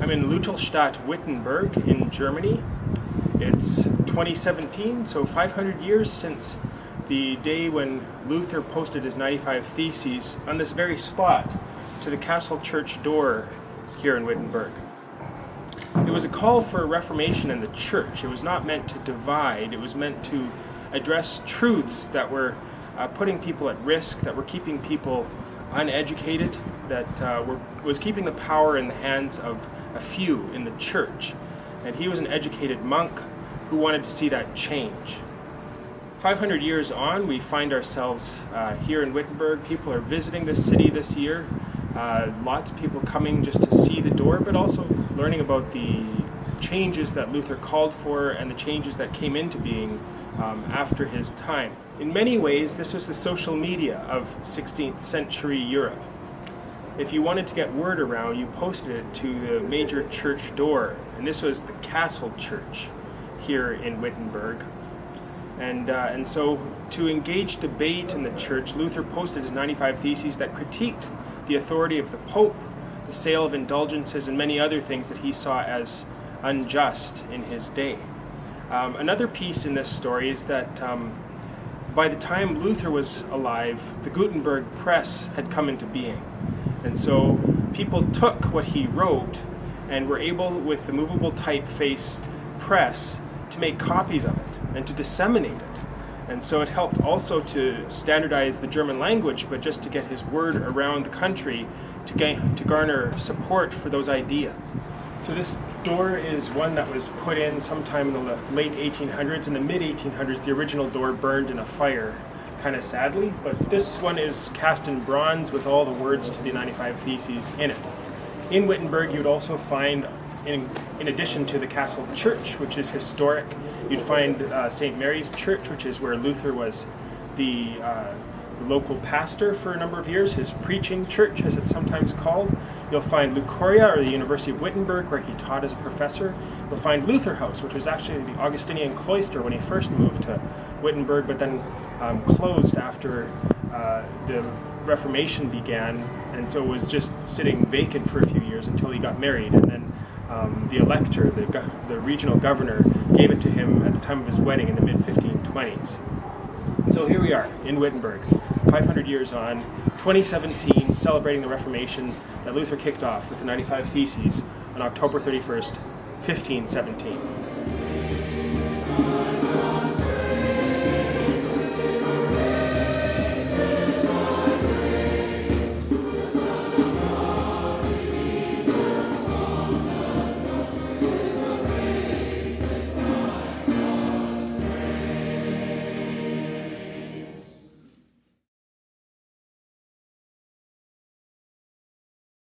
I'm in Wittenberg in Germany. It's 2017, so 500 years since the day when Luther posted his 95 Theses on this very spot to the castle church door here in Wittenberg. It was a call for a reformation in the church. It was not meant to divide. It was meant to address truths that were putting people at risk, that were keeping people uneducated, that was keeping the power in the hands of a few in the church. And he was an educated monk who wanted to see that change. 500 years on, we find ourselves here in Wittenberg. People are visiting this city this year. Lots of people coming just to see the door, but also learning about the changes that Luther called for and the changes that came into being after his time. In many ways, this was the social media of 16th century Europe. If you wanted to get word around, you posted it to the major church door, and this was the castle church here in Wittenberg. And so to engage debate in the church, Luther posted his 95 Theses that critiqued the authority of the Pope, the sale of indulgences, and many other things that he saw as unjust in his day. Another piece in this story is that by the time Luther was alive, the Gutenberg press had come into being. And so people took what he wrote and were able, with the movable typeface press, to make copies of it and to disseminate it. And so it helped also to standardize the German language, but just to get his word around the country to garner support for those ideas. So this door is one that was put in sometime in the late 1800s. In the mid-1800s, the original door burned in a fire, kind of sadly, but this one is cast in bronze with all the words to the 95 Theses in it. In Wittenberg, you would also find, in addition to the castle church, which is historic, you'd find St. Mary's Church, which is where Luther was the local pastor for a number of years, his preaching church, as it's sometimes called. You'll find Lucoria, or the University of Wittenberg, where he taught as a professor. You'll find Luther House, which was actually the Augustinian cloister when he first moved to Wittenberg, but then closed after the Reformation began, and so was just sitting vacant for a few years until he got married, and then the elector, the regional governor, gave it to him at the time of his wedding in the mid-1520s. So here we are in Wittenberg, 500 years on, 2017, celebrating the Reformation that Luther kicked off with the 95 Theses on October 31st, 1517.